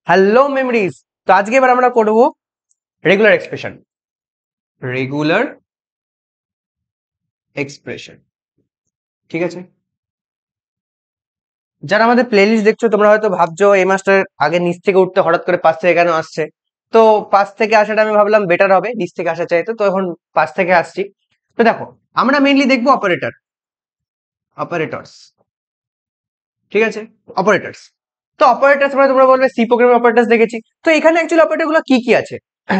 Hello memories. তো আজকে এবার আমরা করব রেগুলার এক্সপ্রেশন। রেগুলার এক্সপ্রেশন, ঠিক আছে? যারা আমাদের প্লেলিস্ট দেখছো তোমরা হয়তো ভাবছো এই মাস্টার আগে নিচ থেকে উঠতে হঠাৎ করে পাশ থেকে কেন আসছে। তো পাশ থেকে আসাটা আমি ভাবলাম বেটার হবে নিচ থেকে আসা চাইতো, তো এখন পাশ থেকে আসছি। তো দেখো, আমরা মেইনলি দেখবো অপারেটরস, ঠিক আছে? অপারেটরস। তো অপারেটরস মানে তোমরা বলবে সি প্রোগ্রামের অপারেটরস দেখেছি। তো এখানে অ্যাকচুয়ালি অপারেটর গুলো কি কি আছে?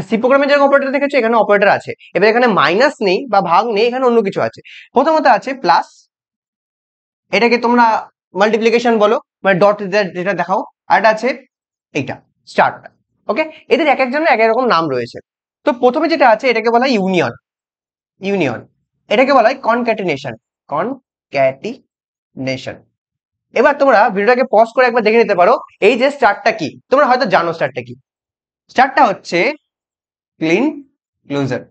সি প্রোগ্রামের যেরকম অপারেটর দেখেছো এখানে অপারেটর আছে। এবার এখানে মাইনাস নেই বা ভাগ নেই, এখানে অন্য কিছু আছে। প্রথমত আছে প্লাস, এটাকে তোমরা মাল্টিপ্লিকেশন বলো, মানে ডট যেটা দেখাও। আর এটা আছে এইটা স্টার্ট। ওকে, এদের এক একজনের এক এক রকম নাম রয়েছে। তো প্রথমে যেটা আছে এটাকে বলা হয় ইউনিয়ন। এটাকে বলা হয় কনক্যাটিনেশন। এবার তোমরা ভিডিওটাকে পজ করে একবার দেখে নিতে পারো, এই যে স্টার্টটা কি, তোমরা হয়তো জানো স্টার্টটা কি। স্টার্টটা হচ্ছে ক্লিন ক্লোজার।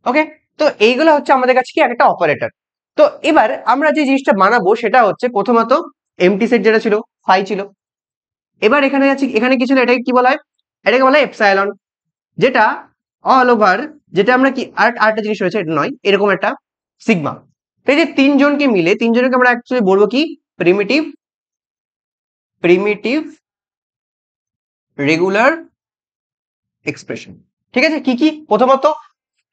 ওকে, তো এইগুলো হচ্ছে আমাদের কাছে কি একটা অপারেটর। তো এবার আমরা যে জিনিসটা বানাবো সেটা হচ্ছে প্রথমত এমটি সেট যেটা ছিল ফাই ছিল। এবার এখানে আছে, এখানে কি ছিল, এটাকে কি বলা হয়? এটাকে বলা হয় এপসাইলন, যেটা অল ওভার, যেটা আমরা কি আরেকটা জিনিস রয়েছে, এটা নয়, এরকম একটা সিগমা। তো এই যে তিনজনকে মিলে, তিনজনকে আমরা অ্যাকচুয়ালি বলবো কি প্রিমিটিভ রেগুলার এক্সপ্রেশন। ঠিক আছে, কি কি? প্রথমত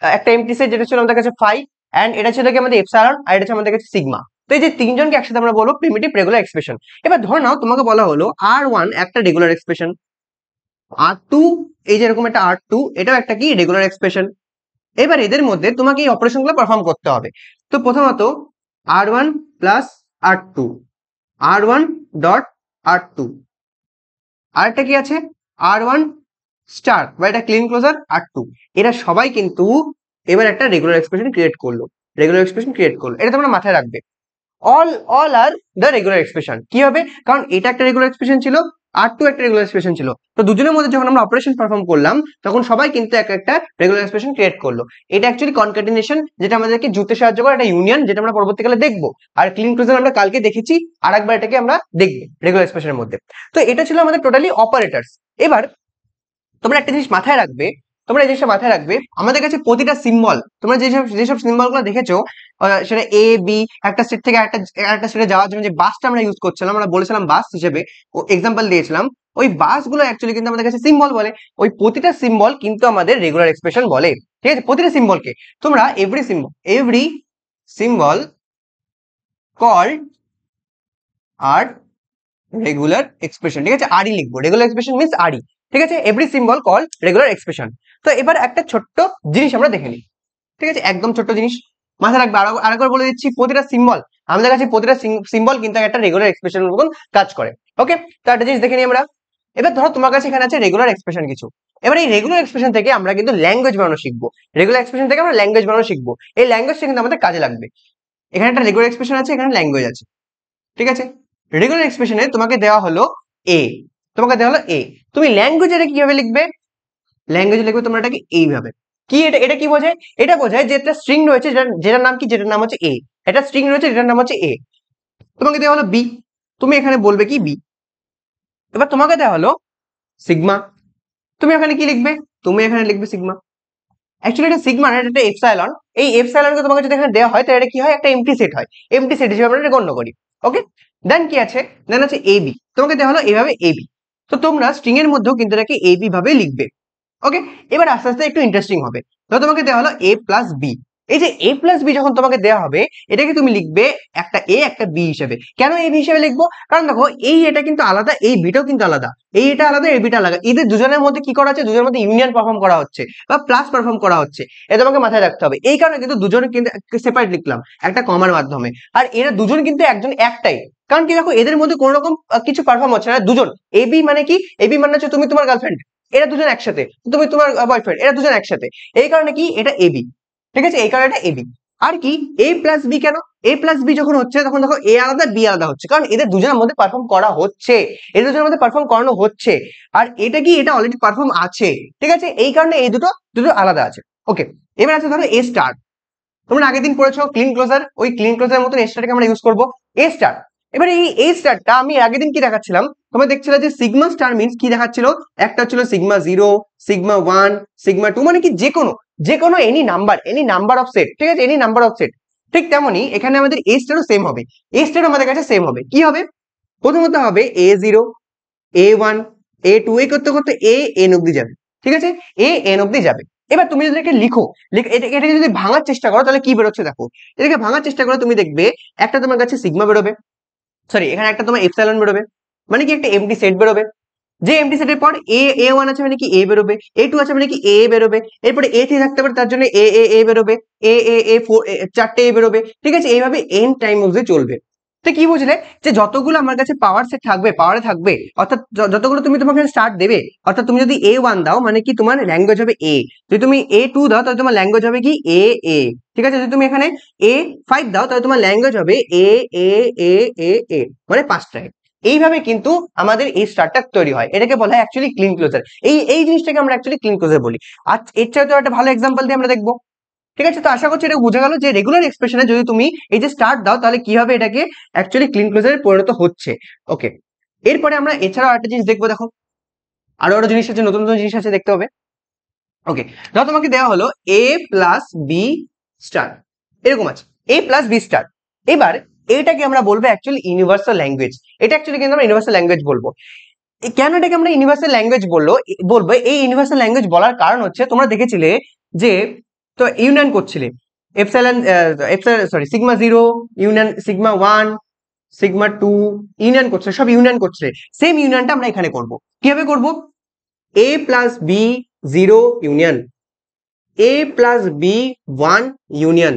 একটা এমটি সেট যেটা ছিল আমাদের কাছে ফাই, এন্ড এটা ছিল কি আমাদের এপসাইলন, আর এটা ছিল আমাদের কাছে সিগমা। তো এই যে তিনজনকে একসাথে আমরা বলবো প্রিমিটিভ রেগুলার এক্সপ্রেশন। এবার ধর নাও তোমাকে বলা হলো আর1 একটা রেগুলার এক্সপ্রেশন, আর2 এই যে এরকম একটা আর2 এটাও একটা কি রেগুলার এক্সপ্রেশন। এবার এদের মধ্যে তোমাকে এই অপারেশনগুলো পারফর্ম করতে হবে। তো প্রথমত আর1 প্লাস আর2, আর1 ডট আর2, আরেকটা কি আছে আর1 স্টার বা এটা ক্লিন ক্লোজার আর2। এরা সবাই কিন্তু এবার একটা রেগুলার এক্সপ্রেশন ক্রিয়েট করলো, এটা তোমরা মাথায় রাখবে। All are the regular expression. কি হবে? কারণ এটা একটা রেগুলার এক্সপ্রেশন ছিল, আর2 একটা রেগুলার এক্সপ্রেশন ছিল। তো দুজনের মধ্যে যখন আমরা অপারেশন পারফর্ম করলাম তখন সবাই কিন্তু একটা রেগুলার এক্সপ্রেশন ক্রিয়েট করলো। এটা অ্যাকচুয়ালি কনক্যাটিনেশন, যেটা আমাদেরকে জুড়তে সাহায্য করে, একটা ইউনিয়ন, যেটা আমরা পরবর্তীকালে দেখবো। আর ক্লিন ক্লোজার আমরা কালকে দেখেছি, আর একবার এটাকে আমরা দেখবো রেগুলার এক্সপ্রেশনের মধ্যে। তো এটা ছিল আমাদের টোটালি অপারেটরস। এবার তোমরা একটা জিনিস মাথায় রাখবে, আমাদের কাছে প্রতিটা সিম্বল, তোমরা যেসব সিম্বল গুলো দেখেছো, সেটা এ বি, একটা স্টেট থেকে একটা স্টেটে যাওয়ার জন্য যে বাসটা আমরা ইউজ করছিলাম, আমরা বলেছিলাম বাস হিসেবে এক্সাম্পল দিয়েছিলাম, ওই বাস গুলো অ্যাকচুয়ালি কিন্তু আমাদের কাছে সিম্বল বলে। ওই প্রতিটা সিম্বল কিন্তু আমাদের রেগুলার এক্সপ্রেশন বলে। ঠিক আছে, প্রতিটা সিম্বলকে তোমরা এভরি সিম্বল কল্ড আর রেগুলার এক্সপ্রেশন, ঠিক আছে? আরই লিখবো, রেগুলার এক্সপ্রেশন মিন্স আরই। ঠিক আছে, every symbol call regular expression. তো এবার একটা ছোট্ট জিনিস আমরা দেখে নিই, ঠিক আছে? একদম ছোট্ট জিনিস মাথায় রাখবে। আরেকবার বলে দিচ্ছি, প্রতিটা সিম্বল, আমাদের কাছে প্রতিটা সিম্বল কিন্তু একটা রেগুলার এক্সপ্রেশনের মতন কাজ করে। ওকে, তো একটা জিনিস দেখে নিই আমরা। এবার ধরো তোমার কাছে এখানে আছে রেগুলার এক্সপ্রেশন কিছু। এবার এই রেগুলার এক্সপ্রেশন থেকে আমরা কিন্তু ল্যাঙ্গুয়েজ বানানো শিখবো। এই ল্যাঙ্গুয়েজটা কিন্তু আমাদের কাজে লাগবে। এখানে একটা রেগুলার এক্সপ্রেশন আছে, এখানে ল্যাঙ্গুয়েজ আছে, ঠিক আছে? রেগুলার এক্সপ্রেশনে তোমাকে দেওয়া হলো এ, এ। তুমি ল্যাঙ্গুয়েজে কিভাবে লিখবে? ল্যাঙ্গুয়েজে লিখবে তোমরা এটাকে এইভাবে। কি এটা? এটা কি বোঝায়? এটা বোঝায় যে একটা স্ট্রিং রয়েছে, যেটার নাম কি? যেটার নাম হচ্ছে এ। এটা স্ট্রিং রয়েছে যেটার নাম হচ্ছে এ। তোমাকে দেওয়া হলো বি, তুমি এখানে বলবে কি বি। এবার তোমাকে দেওয়া হলো সিগমা, তুমি এখানে কি লিখবে? তুমি এখানে লিখবে সিগমা। অ্যাকচুয়ালি এটা সিগমা না, এটা একটা এপসাইলন। এই এপসাইলনকে তোমাকে যদি এখানে দেওয়া হয় তাহলে এটা কি হয়? একটা এমটি সেট হয়, এমটি সেট হিসেবে আমরা এটা গণ্য করি। ওকে, দেন কি আছে? দেন আছে এবি, তোমাকে দেওয়া হলো এইভাবে এবি। তো তোমরা স্ট্রিং এর মধ্যেও কিন্তু এটাকে এবি ভাবে লিখবে। ওকে, এবার আস্তে আস্তে একটু ইন্টারেস্টিং হবে। তো তোমাকে দেওয়া হলো এ প্লাস বি। এই যে এ প্লাস বি যখন তোমাকে দেওয়া হবে, এটাকে তুমি লিখবে একটা এ একটা বি হিসেবে। কেন এ বি হিসেবে লিখবো? কারণ দেখো এই এটা কিন্তু আলাদা, এই বিটাও কিন্তু আলাদা। এই এটা আলাদা, এই বিটা আলাদা। এদের দুজনের মধ্যে কি করা হচ্ছে? দুজনের মধ্যে ইউনিয়ন পারফর্ম করা হচ্ছে বা প্লাস পারফর্ম করা হচ্ছে। এটা তোমাকে মাথায় রাখতে হবে। এই কারণে কিন্তু দুজনে কিন্তু সেপারেট লিখলাম একটা কমার মাধ্যমে। আর এরা দুজন কিন্তু একজন একটাই। কারণ কি দেখো, এদের মধ্যে কোনো রকম কিছু পারফর্ম হচ্ছে না। দুজন এবি মানে কি? এবি মানে হচ্ছে তুমি তোমার গার্লফ্রেন্ড, এরা দুজন একসাথে, তুমি তোমার বয়ফ্রেন্ড, এরা দুজন একসাথে। এই কারণে কি এটা এবি, ঠিক আছে? এই কারণে এটা এবি। আর কি এ প্লাস বি? কেন এ প্লাস বি যখন হচ্ছে তখন দেখো এ আলাদা বি আলাদা হচ্ছে, কারণ এদের দুজনের মধ্যে পারফর্ম করা হচ্ছে, এদের দুজনের মধ্যে পারফর্ম করানো হচ্ছে। আর এটা কি? এটা অলরেডি পারফর্ম আছে, ঠিক আছে? এই কারণে এই দুটো দুটো আলাদা আছে। ওকে, এবার আছে ধরো এ স্টার। তোমরা আগের দিন পড়েছো ক্লিন ক্লোজার, ওই ক্লিন ক্লোজার মতন এ স্টারকে আমরা ইউজ করবো। এ স্টার, এবার এই স্টারটা আমি আগের দিন কি দেখাচ্ছিলাম, তোমরা দেখছিলে যে সিগমা স্টার মিনস কি দেখাচ্ছিল, একটা ছিল সিগমা 0, সিগমা 1, সিগমা 2, মানে কি যে কোনো এনি নাম্বার অফ সেট, ঠিক আছে, এনি নাম্বার অফ সেট। ঠিক তেমনি এখানে আমাদের এ স্টারও সেম হবে, এ স্টারও আমাদের কাছে সেম হবে। কি হবে, প্রথমত হবে A0, A1, A2, এই করতে করতে এন অব্দি যাবে, ঠিক আছে, এন অব্দি যাবে। এবার তুমি যদি এটাকে লিখো, এটাকে যদি ভাঙার চেষ্টা করো তাহলে কি বেরোচ্ছে দেখো, এটাকে ভাঙার চেষ্টা করো তুমি দেখবে একটা তোমার কাছে সিগমা বেরোবে, সরি এখানে একটা তোমার এপসাইলন বেরোবে, মানে কি একটা এমটি সেট বেরোবে। যে এমটি সেটের পর A1 আছে মানে কি এ বেরোবে, A2 আছে মানে কি এ বেরোবে, এরপরে A3 থাকতে পারে তার জন্য এ বেরোবে, A4 চারটে এ বেরোবে, ঠিক আছে, এইভাবে এন টাইম অবধি চলবে। তো কি বুঝলে, যে যতগুলো আমার কাছে পাওয়ার সেট থাকবে, পাওয়ারে থাকবে, অর্থাৎ যতগুলো তুমি তোমাকে স্টার্ট দেবে, অর্থাৎ তুমি যদি A1 দাও মানে কি তোমার ল্যাঙ্গুয়েজ হবে এ, যদি তুমি A2 দাও তাহলে তোমার ল্যাঙ্গুয়েজ হবে কি এ, ঠিক আছে, যদি তুমি এখানে A5 দাও তাহলে তোমার ল্যাঙ্গুয়েজ হবে এ এ এ এ এ, মানে পাঁচটায়। এইভাবে কিন্তু আমাদের এই স্টারটা তৈরি হয়, এটাকে বলা হয় অ্যাকচুয়ালি ক্লিন ক্লোজার। এই জিনিসটাকে আমরা অ্যাকচুয়ালি ক্লিন ক্লোজার বলি। আর এর চাইতে একটা ভালো এক্সাম্পল দিয়ে আমরা দেখবো, ঠিক আছে। তো আশা করছি এটা বোঝা গেল যে রেগুলার এক্সপ্রেশনে যদি তুমি এই যে স্টার্ট দাও তাহলে কি হবে, এটাকে অ্যাকচুয়ালি ক্লিন ক্লোজারে পরিণত হচ্ছে। ওকে, এরপরে আমরা এছাড়াও একটা জিনিস দেখবো, দেখো আরো জিনিস আছে, নতুন নতুন জিনিস আছে, দেখতে হবে। ওকে, ধরো তোমাকে দেওয়া হলো a প্লাস বি স্টার, এরকম আছে a প্লাস বি স্টার। এবার এটাকে আমরা বলবো অ্যাকচুয়ালি ইউনিভার্সাল ল্যাঙ্গুয়েজ, এটা অ্যাকচুয়ালি কিন্তু আমরা ইউনিভার্সাল ল্যাঙ্গুয়েজ বলবো। কেন এটাকে আমরা ইউনিভার্সাল ল্যাঙ্গুয়েজ বলবো, এই ইউনিভার্সাল ল্যাঙ্গুয়েজ বলার কারণ হচ্ছে তোমরা দেখেছিলে যে তো ইউনিয়ন করছিলে epsilon sorry sigma 0 union sigma 1 sigma 2 union করছে, সব ইউনিয়ন করছে, সেম ইউনিয়নটা আমরা এখানে করব। কিভাবে করব, a plus B 0 union, a plus B 1 union,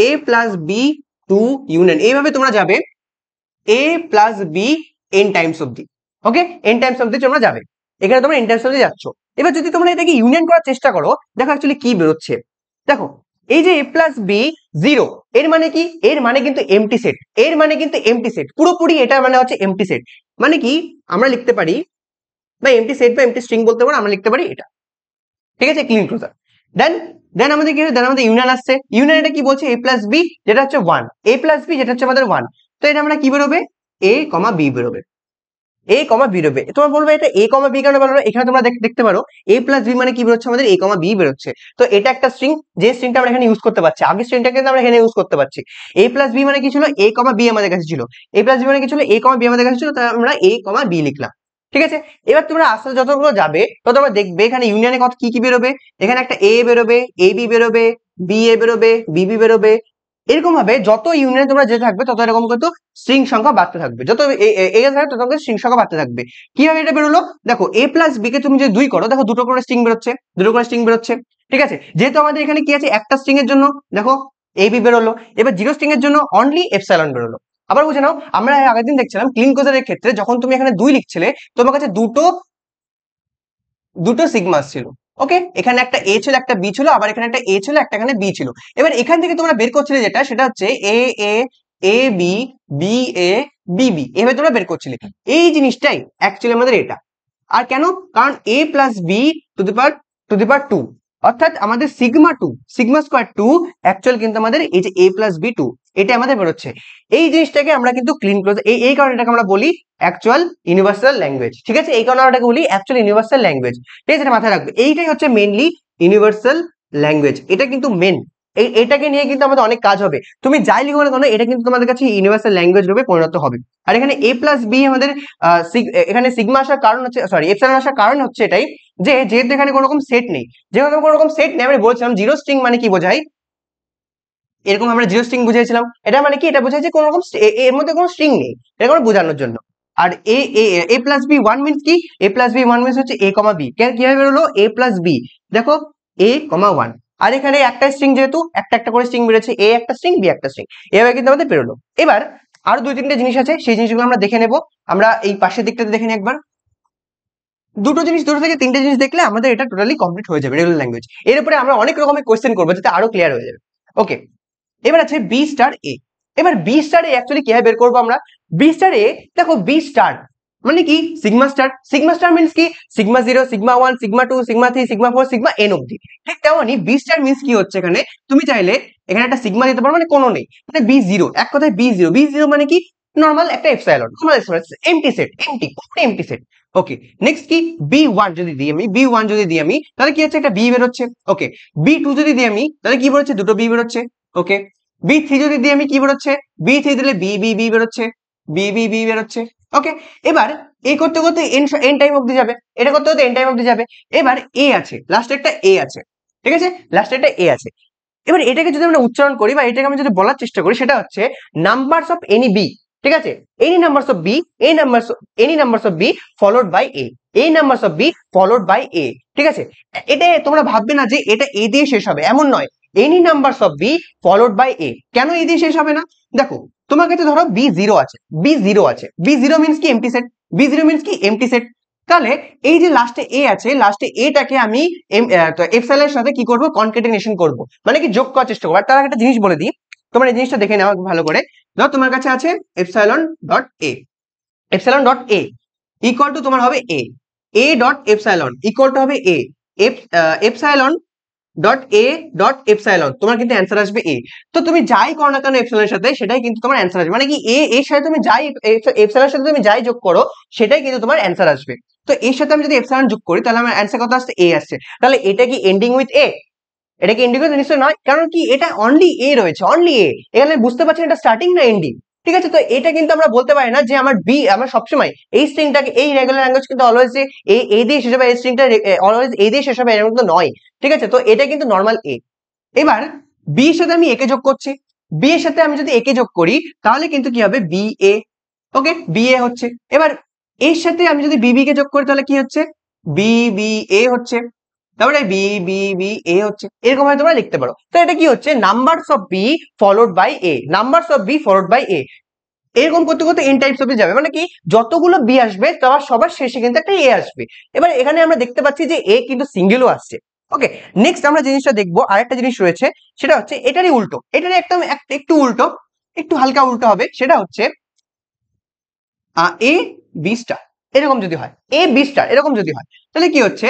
a plus B 2 union, এইভাবে তোমরা যাবে a plus B n times অব্দি। ওকে, n টাইমস অব্দি তোমরা যাবে, এখানে তোমরা n টাইমস অব্দি যাচ্ছ। এবার যদি তোমরা এটাকে ইউনিয়ন করার চেষ্টা করো, দেখো অ্যাকচুয়ালি কি বেরোচ্ছে, দেখো এই যে a প্লাস বি 0, এর মানে কি, এর মানে কিন্তু এমটি সেট, এর মানে কিন্তু এমটি সেট পুরোপুরি, এটা মানে হচ্ছে এমটি সেট, মানে কি আমরা লিখতে পারি বা এমটি সেট বা এমটি স্ট্রিং বলতে পারো, আমরা লিখতে পারি এটা, ঠিক আছে, ক্লিন ক্লোজার। দেন দেন আমাদের কি, দেন আমাদের ইউনিয়ন আসছে, ইউনিয়ন এটা কি বলছে, a প্লাস বি যেটা হচ্ছে 1, a প্লাস বি যেটা হচ্ছে আমাদের 1, তো এটা আমরা কি বেরোবে, a কমা বি বেরোবে, a কমা বি বেরোবে। তোমরা বলবে এটা a কমা বি কেন বেরোলো, এখানে তোমরা দেখতে পারো a প্লাস বি মানে কি বেরোচ্ছে, আমাদের a কমা বি বেরোচ্ছে। তো এটা একটা স্ট্রিং, যে স্ট্রিংটা আমরা এখানে ইউজ করতে পারছি, আগের স্ট্রিংটা কিন্তু আমরা এখানে ইউজ করতে পারছি। a প্লাস বি মানে কি ছিল, a কমা বি আমাদের কাছে ছিল, a প্লাস বি মানে কি ছিল, a কমা বি আমাদের কাছে ছিল, তাই আমরা a কমা বি লিখলাম, ঠিক আছে। এবার তোমরা আস্তে আস্তে যতগুলো যাবে তত তোমরা দেখবে এখানে ইউনিয়নে কত কি কি বেরোবে, এখানে একটা a বেরোবে, a বি বেরোবে, বি এ বেরোবে, বি বি বেরোবে, এরকম ভাবে যত ইউনিয়নে তোমরা যেতে থাকবে তত এরকম কিন্তু স্ট্রিং সংখ্যা বাড়তে থাকবে, যত এগিয়ে থাকবে তত স্ট্রিং সংখ্যা বাড়তে থাকবে। কিভাবে এটা বেরোলো, দেখো a প্লাস বি কে তুমি যদি 2 করো, দেখো দুটো করে স্ট্রিং বেরোচ্ছে, দুটো করে স্ট্রিং বেরোচ্ছে, ঠিক আছে। যেহেতু আমাদের এখানে কি আছে, একটা স্ট্রিং এর জন্য দেখো এ বি বেরোলো, এবার 0 স্ট্রিং এর জন্য অনলি এপসাইলন বেরোলো। আবার বুঝে নাও, আমরা আগের দিন দেখছিলাম ক্লিন ক্লোজারের ক্ষেত্রে যখন তুমি এখানে 2 লিখছিলে তোমার কাছে দুটো সিগমা ছিল। ওকে, এখানে একটা এ ছিল, একটা বি ছিল, আবার এখানে একটা এ ছিল, একটা এখানে বি ছিল। এবার এখান থেকে তোমরা বের করছিলে যেটা, সেটা হচ্ছে এ এ A B B A B B, এভাবে তোমরা বের করছিলে। এই জিনিসটাই অ্যাকচুয়ালি আমাদের এটা। আর কেন, কারণ a plus B to the power 2, অর্থাৎ আমাদের সিগমা 2 সিগমা স্কোয়ার 2 অ্যাকচুয়াল কিন্তু আমাদের এই যে a প্লাস বি 2 এটা আমাদের বেরোচ্ছে। এই জিনিসটাকে আমরা কিন্তু ক্লিন ক্লোজ, এই কারণে এটাকে আমরা বলি অ্যাকচুয়াল ইউনিভার্সাল ল্যাঙ্গুয়েজ, ঠিক আছে, এই কারণে আমরা এটাকে বলি অ্যাকচুয়াল ইউনিভার্সাল ল্যাঙ্গুয়েজ, ঠিক আছে, এটা মাথায় রাখবে। এইটাই হচ্ছে মেইনলি ইউনিভার্সাল ল্যাঙ্গুয়েজ, এটা কিন্তু মেন, এটাকে নিয়ে কিন্তু আমাদের অনেক কাজ হবে। তুমি যাই লিখো না কেন এটা কিন্তু তোমাদের কাছে ইউনিভার্সাল ল্যাঙ্গুয়েজ রূপে পরিণত হবে। আর এখানে a প্লাস বি আমাদের এখানে সিগমা আসার কারণ হচ্ছে, সরি এপসাইলন আসার কারণ হচ্ছে এটাই, যে যেহেতু এখানে কোনো রকম সেট নেই, যেহেতু কোনো রকম সেট নেই, আমি বলছিলাম জিরো স্ট্রিং মানে কি বোঝায়, এরকম আমরা জিরো স্ট্রিং বুঝিয়েছিলাম, এটা মানে কি, এটা বোঝায় যে কোনো রকম এর মধ্যে কোনো স্ট্রিং নেই, এটা কোনো বোঝানোর জন্য। আর এ প্লাস বি 1 মিনস কি, এ প্লাস বি 1 মিনস হচ্ছে a কমা বি, কিভাবে বেরোলো, a প্লাস বি দেখো a কমা 1, আর এখানে একটা স্ট্রিং, যেহেতু একটা একটা করে স্ট্রিং বেরোচ্ছে, a একটা স্ট্রিং বি একটা স্ট্রিং, এভাবে কিন্তু আমাদের বেরোলো। এবার আরো 2-3টে জিনিস আছে, সেই জিনিসগুলো আমরা দেখে নেব। আমরা এই পাশের দিকটাতে দেখে নিই একবার। দুটো থেকে 3টে জিনিস দেখলে আমাদের এটা টোটালি কমপ্লিট হয়ে যাবে রেগুলার ল্যাঙ্গুয়েজ। এর উপরে আমরা অনেক রকমের কোয়েশ্চেন করবো যাতে আরো ক্লিয়ার হয়ে যাবে। ওকে, এবার আছে বি স্টার এ। এবার বি স্টার এ অ্যাকচুয়ালি কিভাবে বের করবো আমরা, বি স্টার এ দেখো বি স্টার মানে কি sigma star, sigma star means কি, sigma 0 sigma 1 sigma 2 sigma 3 sigma 4 sigma N অব্দি। ঠিক তেমনই বি স্টার মিনস কি হচ্ছে, এখানে তুমি চাইলে এখানে একটা সিগমা দিতে পারো, মানে কোনো নেই, মানে বি 0, এক কথায় বি 0, বি 0 মানে কি, নর্মাল একটা epsilon, normal empty set, empty set. Okay, next কি B1 যদি দিই আমি, B1 যদি দিই আমি তাহলে কি হচ্ছে, একটা বি বেরোচ্ছে। ওকে, B2 যদি দিই আমি তাহলে কি বেরোচ্ছে, দুটো বি বেরোচ্ছে। ওকে, B3 যদি দিই আমি কি বেরোচ্ছে, B3 দিলে বি বেরোচ্ছে, বি বেরোচ্ছে। ওকে, এবার এই করতে করতে এন টাইম অবধি যাবে, এটা করতে করতে এন টাইম অবধি যাবে। এবার এ আছে, লাস্টে একটা এ আছে, ঠিক আছে, লাস্টে একটা এ আছে। এবার এটাকে যদি আমরা উচ্চারণ করি বা এটাকে আমি যদি বলার চেষ্টা করি, সেটা হচ্ছে নাম্বারস অফ এনি বি, ঠিক আছে, any numbers of B, any numbers of B followed by A, এই numbers of B followed by A, ঠিক আছে। এটা তোমরা ভাববে না যে এটা এ দিয়ে শেষ হবে, এমন নয়, any numbers of B followed by A. কেন এ দিয়ে শেষ হবে না, দেখো তোমার কাছে ধরো B0 আছে, B0 আছে, B0 মিন্স কি এমটি সেট, B0 মিন্স কি এমটি সেট। তাহলে এই যে লাস্টে এ আছে, লাস্টে এটাকে আমি এপসাইলনের সাথে কি করব, কনকেটেনেশন করব, মানে কি যোগ করার চেষ্টা করব। আর তার একটা জিনিস বলে দিই, তোমরা এই জিনিসটা দেখে নাও ভালো করে। ধরো তোমার কাছে আছে epsilon dot A, epsilon dot A equal to তোমার হবে A dot epsilon equal to হবে epsilon dot A dot epsilon, তোমার কিন্তু অ্যান্সার আসবে এ। তো তুমি যাই করো না কেন এপসাইলনের সাথে, সেটাই কিন্তু তোমার অ্যান্সার আসবে, মানে কি এর সাথে তুমি যাই, এপসাইলনের সাথে তুমি যাই যোগ করো সেটাই কিন্তু তোমার অ্যান্সার আসবে। তো এর সাথে আমি যদি এপসাইলন যোগ করি তাহলে আমার অ্যান্সার কত আসছে, এ আসছে। তাহলে এটা কি এন্ডিং উইথ এ, এটা কি এন্ডিং উইথ, নিশ্চয় নয়, কারণ কি এটা অনলি এ রয়েছে, অনলি এ, এখানে বুঝতে পারছেন এটা স্টার্টিং না এন্ডিং, ঠিক আছে। তো এটা কিন্তু আমরা বলতে পারি না যে আমার বি, আমার সবসময় এই স্ট্রিংটাকে, এই রেগুলার ল্যাঙ্গুয়েজ কিন্তু অলওয়েজ যে এ দিয়ে শেষ হবে, এই স্ট্রিংটা অলওয়েজ এ দিয়ে শেষ হবে এরকম কিন্তু নয়, ঠিক আছে। তো এটা কিন্তু নর্মাল এ। এবার বি এর সাথে আমি একে যোগ করছি, বি এর সাথে আমি যদি একে যোগ করি তাহলে কিন্তু কি হবে, B A. Okay, B A হচ্ছে। এবার এর সাথে আমি যদি বি কে যোগ করি তাহলে কি হচ্ছে, বি এ হচ্ছে, তারপরে বি এ হচ্ছে, এরকম ভাবে তোমরা লিখতে পারো। তো এটা কি হচ্ছে, numbers of B followed by A, numbers of B followed by A, এরকম করতে করতে এন টাইপস অফ যাবে, মানে কি যতগুলো বি আসবে তার সবার শেষে কিন্তু একটা এ আসবে। এবার এখানে আমরা দেখতে পাচ্ছি যে এ কিন্তু সিঙ্গেলও আসছে। ওকে, নেক্সট আমরা জিনিসটা দেখবো, আরেকটা জিনিস রয়েছে, সেটা হচ্ছে এটারই উল্টো, এটারই একদম একটু উল্টো, একটু হালকা উল্টো হবে। সেটা হচ্ছে এ বি স্টার এরকম যদি হয়, এ বি স্টার এরকম যদি হয়, তাহলে কি হচ্ছে,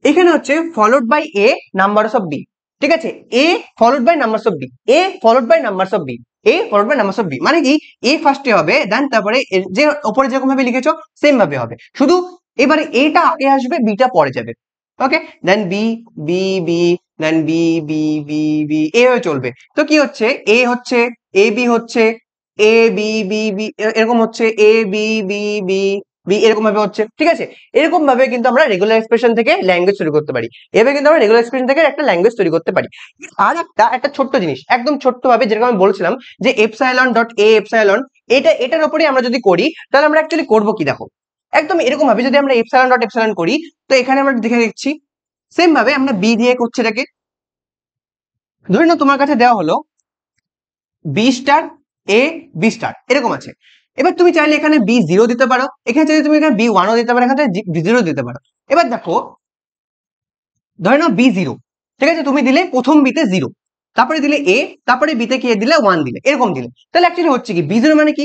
এখানে হচ্ছে followed by A numbers of B, ঠিক আছে, A followed by numbers of B, A followed by numbers of B, A followed by numbers of B, মানে কি এ ফার্স্টে হবে, দেন তারপরে যে উপরে যেরকম ভাবে লিখেছো সেম ভাবে হবে, শুধু এবারে এটা আগে আসবে, বিটা পরে যাবে। ওকে, দেন বি দেন বি এভাবে চলবে। তো কি হচ্ছে, এ হচ্ছে, এ বি হচ্ছে, এ বি এরকম হচ্ছে, এ বি বি এরকম ভাবে হচ্ছে, ঠিক আছে। এরকম ভাবে কিন্তু আমরা রেগুলার এক্সপ্রেশন থেকে ল্যাঙ্গুয়েজ তৈরি করতে পারি, এভাবে কিন্তু আমরা রেগুলার এক্সপ্রেশন থেকে একটা ল্যাঙ্গুয়েজ তৈরি করতে পারি। আর একটা ছোট্ট জিনিস, একদম ছোট্ট ভাবে, যেরকম আমি বলছিলাম যে এপসাইলন ডট এ এপসাইলন, এটার উপরে আমরা যদি করি তাহলে আমরা অ্যাকচুয়ালি করবো কি, দেখো একদম এরকম ভাবে যদি আমরা এপসাইলন ডট এপসাইলন করি, তো এখানে আমরা দেখে দেখছি সেম ভাবে আমরা বি দিয়ে করছি এটাকে। ধরে নাও তোমার কাছে দেওয়া হলো B star A B star এরকম আছে। এবার তুমি চাইলে এখানে B0 দিতে পারো, এখানে চাইলে তুমি এখানে B1ও দিতে পারো, এখানে B0 দিতে পারো। এবার দেখো ধরে নাও B0, ঠিক আছে, তুমি দিলে প্রথম বিতে 0, তারপরে দিলে এ, তারপরে বিতে কি দিলে 1 দিলে, এরকম দিলে, তাহলে অ্যাকচুয়ালি হচ্ছে কি B0 মানে কি,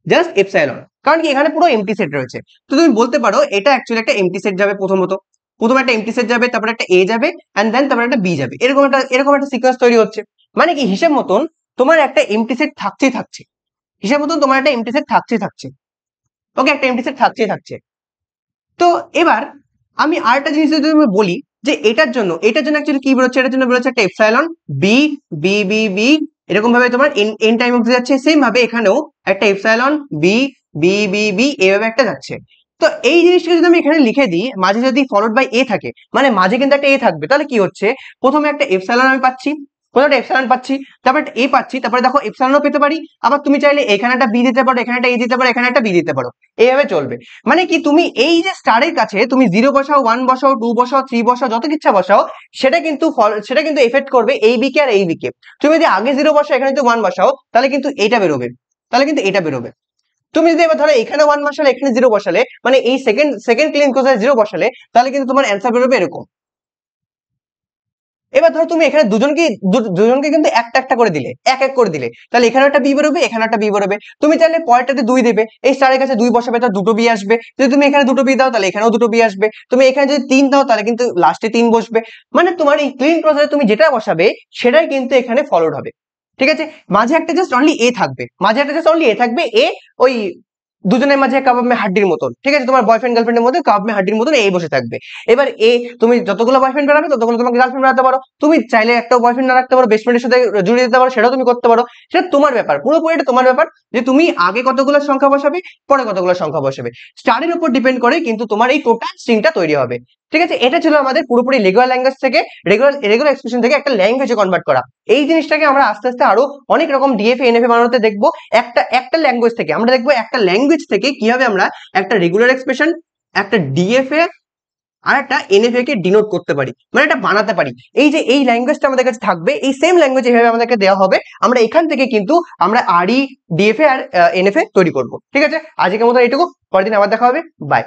জাস্ট এপসাইলন, কারণ কি এখানে পুরো এমটি সেট রয়েছে। তো তুমি বলতে পারো এটা অ্যাকচুয়ালি একটা এমটি সেট যাবে, প্রথম একটা এমটি সেট যাবে, তারপরে একটা এ যাবে, এন্ড দেন তারপরে একটা বি যাবে, এরকম একটা সিকোয়েন্স তৈরি হচ্ছে। মানে কি হিসাব মতন তোমার একটা এমটি সেট থাকছে, হিসাব মতন তোমার একটা এমটি সেট থাকছে। ওকে, একটা এমটি সেট থাকছে। তো এবার আমি আরেকটা জিনিস যদি আমি বলি যে এটার জন্য অ্যাকচুয়ালি কি বেরোচ্ছে, এটার জন্য বেরোচ্ছে একটা এপসাইলন বি এরকম ভাবে তোমার এন টাইম অবধি যাচ্ছে। সেম ভাবে এখানেও একটা এপসাইলন বি এভাবে একটা যাচ্ছে। তো এই জিনিসটা যদি আমি এখানে লিখে দিই, মাঝে যদি ফলোড বাই এ থাকে, মানে মাঝে কিন্তু একটা এ থাকবে, তাহলে কি হচ্ছে, প্রথমে একটা এপসাইলন আমি পাচ্ছি, প্রথমে একটা এপসাইলন পাচ্ছি, তারপর একটা এ পাচ্ছি, তারপরে দেখো এপসাইলনও পেতে পারি, আবার তুমি চাইলে এখানে একটা বি দিতে পারো, এখানে একটা এ দিতে পারো, এখানে একটা বি দিতে পারো, এইভাবে চলবে। মানে কি তুমি এই যে স্টারের কাছে তুমি 0 বসাও, 1 বসাও, 2 বসাও, 3 বসাও, যত ইচ্ছা বসাও, সেটা কিন্তু এফেক্ট করবে এই বি কে আর এই বি কে। তুমি যদি আগে 0 বসাও, এখানে যদি 1 বসাও, তাহলে কিন্তু এটা বেরোবে, তুমি যদি এবার ধরো এখানে 1 বসালে, এখানে 0 বসালে, মানে এই সেকেন্ড ক্লিন কোসায় 0 বসালে, তাহলে কিন্তু তোমার অ্যান্সার বেরোবে এরকম। এবার ধরো তুমি এখানে দুজনকে কিন্তু একটা করে দিলে, এক করে দিলে, তাহলে এখানে একটা বি বেরোবে, এখানে একটা বি বেরোবে। তুমি চাইলে পরেরটাতে 2 দেবে, এই স্টারের কাছে 2 বসাবে, তাহলে দুটো বি আসবে। যদি তুমি এখানে দুটো বি দাও তাহলে এখানেও দুটো বি আসবে। তুমি এখানে যদি 3 দাও তাহলে কিন্তু লাস্টে 3 বসবে। মানে তোমার এই ক্লিন ক্রসে তুমি যেটা বসাবে সেটাই কিন্তু এখানে ফলোড হবে, ঠিক আছে, মাঝে একটা জাস্ট অনলি এ থাকবে, এ ওই দুজনের মাঝে কাবাব মে হাড্ডির মতন, ঠিক আছে, তোমার বয়ফ্রেন্ড গার্লফ্রেন্ডের মধ্যে কাবাব মে হাড্ডির মতন এই বসে থাকবে। এবার তুমি যতগুলো বয়ফ্রেন্ড বানাবে ততগুলো তোমাকে গার্লফ্রেন্ড বানাতে পারো, তুমি চাইলে একটাও বয়ফ্রেন্ড না রাখতে পারো, বেস্ট ফ্রেন্ডের সাথে জুড়ে দিতে পারো, সেটাও তুমি করতে পারো, সেটা তোমার ব্যাপার, পুরোপুরি এটা তোমার ব্যাপার যে তুমি আগে কতগুলো সংখ্যা বসাবে, পরে কতগুলো সংখ্যা বসাবে, স্টারের উপর ডিপেন্ড করে কিন্তু তোমার এই টোটাল স্ট্রিংটা তৈরি হবে। ঠিক আছে, এটা ছিল আমাদের পুরোপুরি রেগুলার ল্যাঙ্গুয়েজ থেকে রেগুলার এক্সপ্রেশন থেকে একটা ল্যাঙ্গুয়েজে কনভার্ট করা। এই জিনিসটাকে আমরা আস্তে আস্তে আরো অনেক রকম ডিএফএ এনএফএ বানাতে দেখবো। একটা ল্যাঙ্গুয়েজ থেকে আমরা দেখবো একটা ল্যাঙ্গুয়েজ থেকে কিভাবে আমরা একটা রেগুলার এক্সপ্রেশন, একটা ডিএফএ আর একটা এনএফএ কে ডিনোট করতে পারি, মানে এটা বানাতে পারি। এই যে এই ল্যাঙ্গুয়েজটা আমাদের কাছে থাকবে, এই সেম ল্যাঙ্গুয়েজ এইভাবে আমাদেরকে দেওয়া হবে, আমরা এখান থেকে কিন্তু আমরা আরই ডিএফএ আর এনএফএ তৈরি করব। ঠিক আছে, আজকের মতো এইটুকু, পরের দিন আবার দেখা হবে, বাই।